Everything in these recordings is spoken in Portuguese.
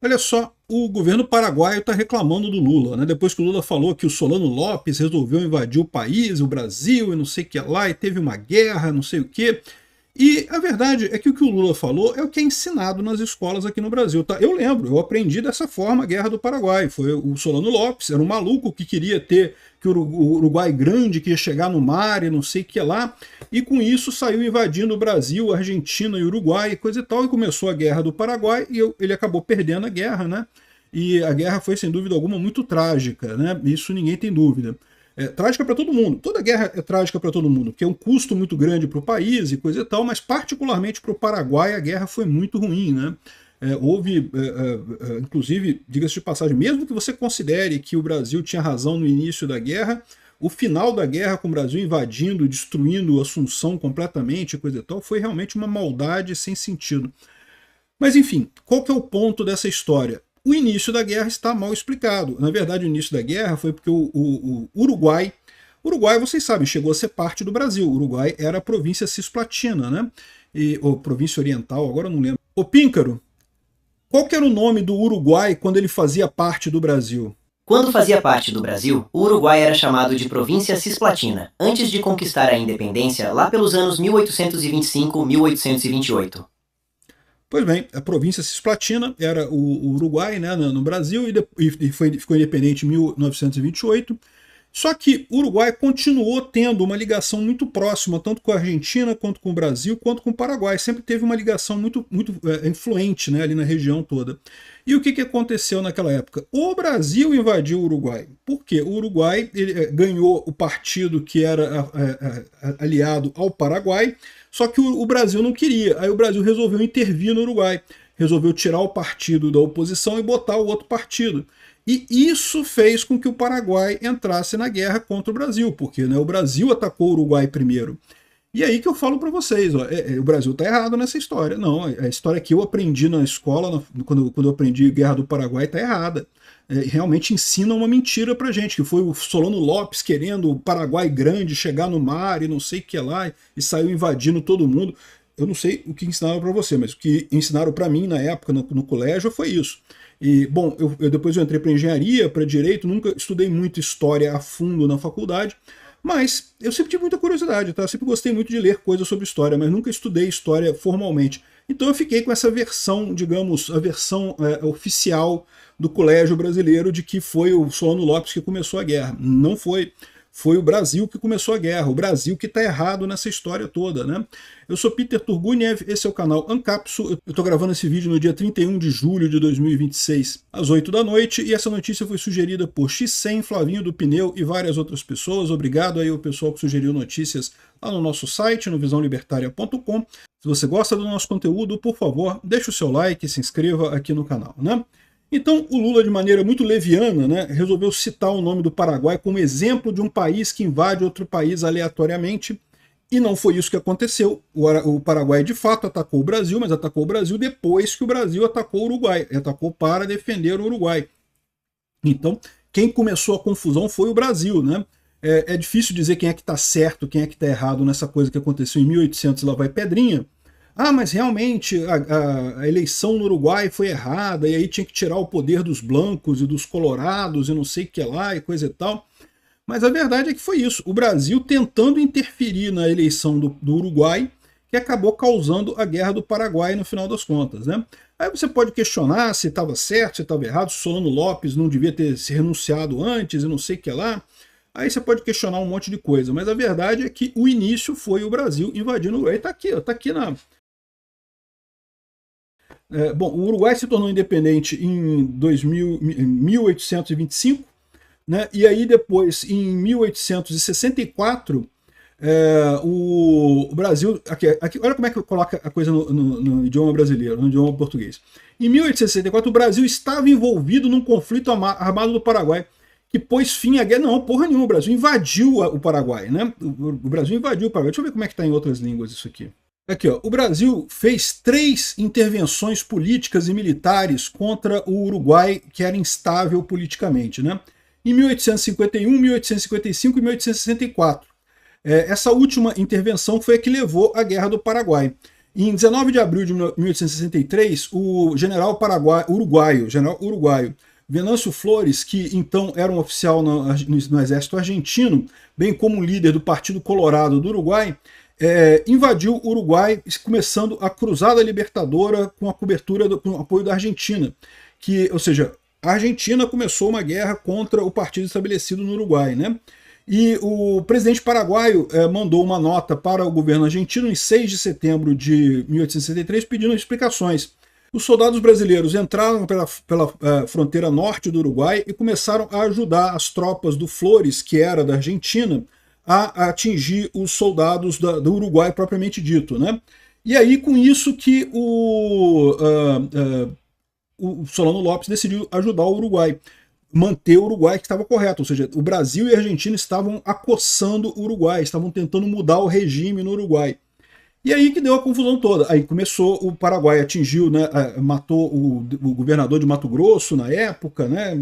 Olha só, o governo paraguaio está reclamando do Lula, né? Depois que o Lula falou que o Solano Lopes resolveu invadir o país, o Brasil, e não sei o que lá, e teve uma guerra, não sei o que. E a verdade é que o Lula falou é o que é ensinado nas escolas aqui no Brasil. Tá? Eu lembro, eu aprendi dessa forma a Guerra do Paraguai. Foi o Solano Lopes, era um maluco que queria ter que o Uruguai grande, que ia chegar no mar e não sei o que lá, e com isso saiu invadindo o Brasil, a Argentina e o Uruguai e coisa e tal, e começou a Guerra do Paraguai, e ele acabou perdendo a guerra, né? E a guerra foi, sem dúvida alguma, muito trágica, né? Isso ninguém tem dúvida. É trágica para todo mundo. Toda guerra é trágica para todo mundo, porque é um custo muito grande para o país e coisa e tal, mas particularmente para o Paraguai a guerra foi muito ruim, né? Houve, inclusive, diga-se de passagem, mesmo que você considere que o Brasil tinha razão no início da guerra, o final da guerra com o Brasil invadindo, destruindo Assunção completamente, coisa e tal, foi realmente uma maldade sem sentido. Mas enfim, qual que é o ponto dessa história? O início da guerra está mal explicado. Na verdade, o início da guerra foi porque o Uruguai, vocês sabem, chegou a ser parte do Brasil. O Uruguai era a província cisplatina, né? Ou província oriental, agora eu não lembro. Ô Píncaro, qual que era o nome do Uruguai quando ele fazia parte do Brasil? Quando fazia parte do Brasil, o Uruguai era chamado de Província Cisplatina, antes de conquistar a independência lá pelos anos 1825-1828. Pois bem, a província cisplatina era o Uruguai, né, no Brasil, e ficou independente em 1928. Só que o Uruguai continuou tendo uma ligação muito próxima, tanto com a Argentina, quanto com o Brasil, quanto com o Paraguai. Sempre teve uma ligação muito influente, né, ali na região toda. E o que aconteceu naquela época? O Brasil invadiu o Uruguai. Por quê? O Uruguai ganhou o partido que era aliado ao Paraguai, só que o Brasil não queria. Aí o Brasil resolveu intervir no Uruguai. Resolveu tirar o partido da oposição e botar o outro partido. E isso fez com que o Paraguai entrasse na guerra contra o Brasil, porque, né, o Brasil atacou o Uruguai primeiro. E aí que eu falo para vocês, ó, o Brasil está errado nessa história. Não, a história que eu aprendi na escola, quando eu aprendi Guerra do Paraguai, está errada. Realmente ensina uma mentira pra gente, que foi o Solano Lopes querendo o Paraguai grande chegar no mar e não sei o que lá, e saiu invadindo todo mundo. Eu não sei o que ensinaram para você, mas o que ensinaram para mim na época, no colégio, foi isso. E, bom, depois eu entrei para engenharia, para direito, nunca estudei muito história a fundo na faculdade, mas eu sempre tive muita curiosidade, tá? Eu sempre gostei muito de ler coisas sobre história, mas nunca estudei história formalmente. Então eu fiquei com essa versão, digamos, a versão oficial do colégio brasileiro de que foi o Solano Lopes que começou a guerra. Não foi. Foi o Brasil que começou a guerra, o Brasil que está errado nessa história toda, né? Eu sou Peter Turguniev, esse é o canal Ancapso, eu estou gravando esse vídeo no dia 31 de julho de 2026, às 8 da noite, e essa notícia foi sugerida por X100, Flavinho do Pneu e várias outras pessoas. Obrigado aí ao pessoal que sugeriu notícias lá no nosso site, no visãolibertaria.com. Se você gosta do nosso conteúdo, por favor, deixe o seu like e se inscreva aqui no canal, né? Então, o Lula, de maneira muito leviana, né, resolveu citar o nome do Paraguai como exemplo de um país que invade outro país aleatoriamente, e não foi isso que aconteceu. O Paraguai, de fato, atacou o Brasil, mas atacou o Brasil depois que o Brasil atacou o Uruguai. Atacou para defender o Uruguai. Então, quem começou a confusão foi o Brasil, né? É difícil dizer quem é que está certo, quem é que está errado nessa coisa que aconteceu em 1800, lá vai Pedrinha. Ah, mas realmente a eleição no Uruguai foi errada, e aí tinha que tirar o poder dos blancos e dos colorados e não sei o que lá e coisa e tal. Mas a verdade é que foi isso. O Brasil tentando interferir na eleição do Uruguai, que acabou causando a Guerra do Paraguai no final das contas, né? Aí você pode questionar se estava certo, se estava errado, se Solano Lopes não devia ter se renunciado antes e não sei o que lá. Aí você pode questionar um monte de coisa, mas a verdade é que o início foi o Brasil invadindo o Uruguai. Está aqui, está aqui na... Bom, o Uruguai se tornou independente em 1825, né? E aí depois, em 1864, o Brasil... Aqui, olha como é que coloca a coisa no idioma brasileiro, no idioma português. Em 1864, o Brasil estava envolvido num conflito armado do Paraguai, que pôs fim à guerra. Não, porra nenhuma, o Brasil invadiu o Paraguai, né? O Brasil invadiu o Paraguai. Deixa eu ver como é que está em outras línguas isso aqui. Aqui, ó, o Brasil fez 3 intervenções políticas e militares contra o Uruguai, que era instável politicamente, né? Em 1851, 1855 e 1864. Essa última intervenção foi a que levou à Guerra do Paraguai. Em 19 de abril de 1863, o general uruguaio Venâncio Flores, que então era um oficial no exército argentino, bem como um líder do Partido Colorado do Uruguai, invadiu o Uruguai, começando a Cruzada Libertadora com a cobertura, com o apoio da Argentina. Ou seja, a Argentina começou uma guerra contra o partido estabelecido no Uruguai, né? E o presidente paraguaio mandou uma nota para o governo argentino em 6 de setembro de 1863 pedindo explicações. Os soldados brasileiros entraram pela fronteira norte do Uruguai e começaram a ajudar as tropas do Flores, que era da Argentina, a atingir os soldados do Uruguai propriamente dito, né? E aí, com isso que o Solano Lopes decidiu ajudar o Uruguai, manter o Uruguai que estava correto, ou seja, o Brasil e a Argentina estavam acossando o Uruguai, estavam tentando mudar o regime no Uruguai. E aí que deu a confusão toda. Aí começou, o Paraguai atingiu, né, matou o governador de Mato Grosso na época, né,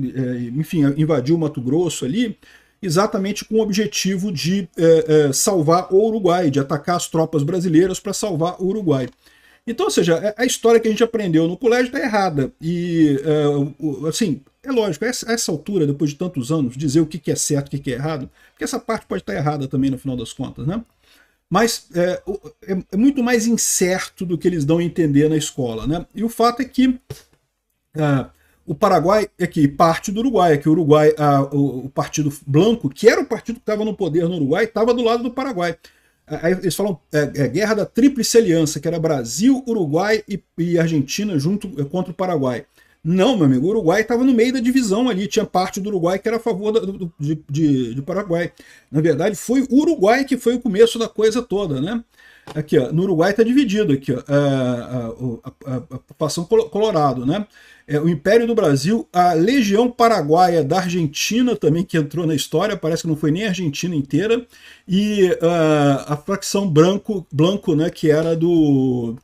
enfim, invadiu o Mato Grosso ali, exatamente com o objetivo de salvar o Uruguai, de atacar as tropas brasileiras para salvar o Uruguai. Então, ou seja, a história que a gente aprendeu no colégio está errada. E, assim, é lógico, a essa altura, depois de tantos anos, dizer o que é certo e o que é errado, porque essa parte pode estar errada também no final das contas, né? Mas é muito mais incerto do que eles dão a entender na escola, né? E o fato é que o Paraguai é que parte do Uruguai, é que o Uruguai, o Partido Blanco, que era o partido que estava no poder no Uruguai, estava do lado do Paraguai. Aí eles falam guerra da Tríplice Aliança, que era Brasil, Uruguai e Argentina junto contra o Paraguai. Não, meu amigo, o Uruguai estava no meio da divisão ali, tinha parte do Uruguai que era a favor de Paraguai. Na verdade, foi o Uruguai que foi o começo da coisa toda, né? Aqui, ó, no Uruguai está dividido aqui, ó, a população colorado, né? O Império do Brasil, a Legião Paraguaia da Argentina também, que entrou na história, parece que não foi nem a Argentina inteira, e a facção Blanco, né, que era do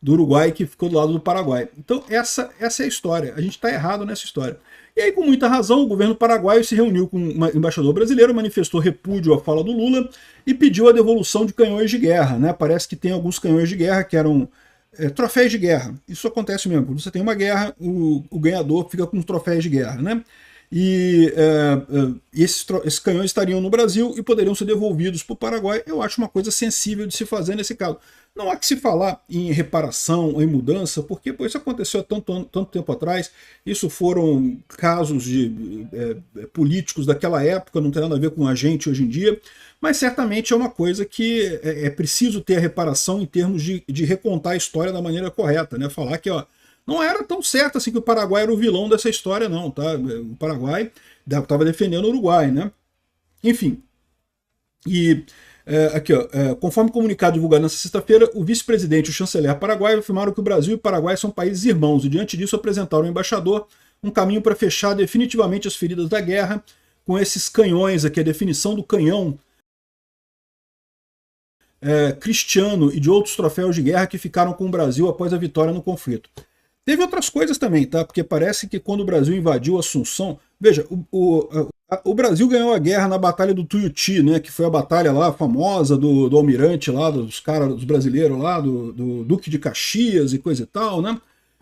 Uruguai, que ficou do lado do Paraguai. Então essa é a história, a gente está errado nessa história. E aí, com muita razão, o governo paraguaio se reuniu com um embaixador brasileiro, manifestou repúdio à fala do Lula e pediu a devolução de canhões de guerra, né? Parece que tem alguns canhões de guerra que eram troféus de guerra. Isso acontece mesmo. Quando você tem uma guerra, o ganhador fica com troféus de guerra, né? E esses canhões estariam no Brasil e poderiam ser devolvidos para o Paraguai. Eu acho uma coisa sensível de se fazer nesse caso. Não há que se falar em reparação ou em mudança, porque isso aconteceu há tanto tempo atrás. Isso foram casos políticos daquela época, não tem nada a ver com a gente hoje em dia. Mas certamente é uma coisa que é preciso ter a reparação em termos de recontar a história da maneira correta, né? Falar que não era tão certo assim que o Paraguai era o vilão dessa história, não, tá? O Paraguai estava defendendo o Uruguai, né? Enfim. E aqui, ó, conforme comunicado divulgado nesta sexta-feira, o vice-presidente e o chanceler paraguaio afirmaram que o Brasil e o Paraguai são países irmãos e, diante disso, apresentaram ao embaixador um caminho para fechar definitivamente as feridas da guerra com esses canhões aqui, a definição do canhão cristiano e de outros troféus de guerra que ficaram com o Brasil após a vitória no conflito. Teve outras coisas também, tá? Porque parece que quando o Brasil invadiu Assunção... Veja, o Brasil ganhou a guerra na Batalha do Tuiuti, né? Que foi a batalha lá famosa do almirante lá, dos brasileiros lá, do Duque de Caxias e coisa e tal, né?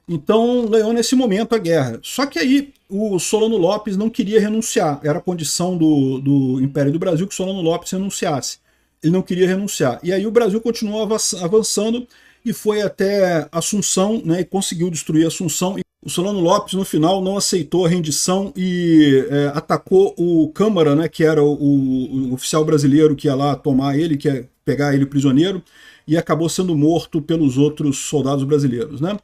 Então ganhou nesse momento a guerra. Só que aí o Solano Lopes não queria renunciar. Era a condição do Império do Brasil que o Solano Lopes renunciasse. Ele não queria renunciar. E aí o Brasil continuou avançando e foi até Assunção, né, e conseguiu destruir Assunção. O Solano Lopes, no final, não aceitou a rendição e atacou o Câmara, né, que era o oficial brasileiro que ia lá tomar ele, que ia pegar ele prisioneiro, e acabou sendo morto pelos outros soldados brasileiros, né?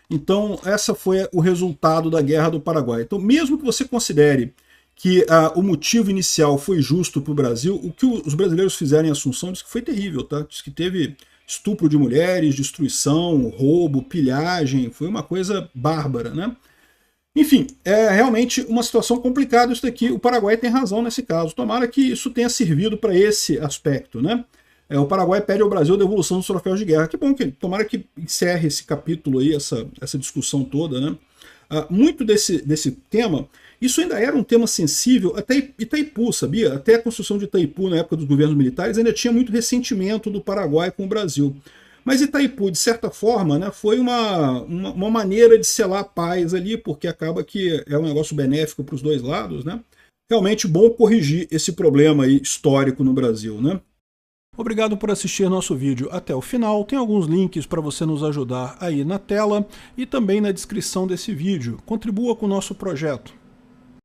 Então, essa foi o resultado da Guerra do Paraguai. Então, mesmo que você considere que o motivo inicial foi justo para o Brasil, o que os brasileiros fizeram em Assunção diz que foi terrível, tá? Diz que teve estupro de mulheres, destruição, roubo, pilhagem, foi uma coisa bárbara, né? Enfim, é realmente uma situação complicada isso daqui. O Paraguai tem razão nesse caso. Tomara que isso tenha servido para esse aspecto, né? O Paraguai pede ao Brasil a devolução dos troféus de guerra. Que bom, tomara que encerre esse capítulo aí, essa discussão toda, né? Muito desse tema, isso ainda era um tema sensível até Itaipu, sabia? Até a construção de Itaipu, na época dos governos militares, ainda tinha muito ressentimento do Paraguai com o Brasil. Mas Itaipu, de certa forma, né, foi uma maneira de selar a paz ali, porque acaba que é um negócio benéfico para os dois lados, né? Realmente bom corrigir esse problema aí histórico no Brasil, né? Obrigado por assistir nosso vídeo até o final. Tem alguns links para você nos ajudar aí na tela e também na descrição desse vídeo. Contribua com o nosso projeto.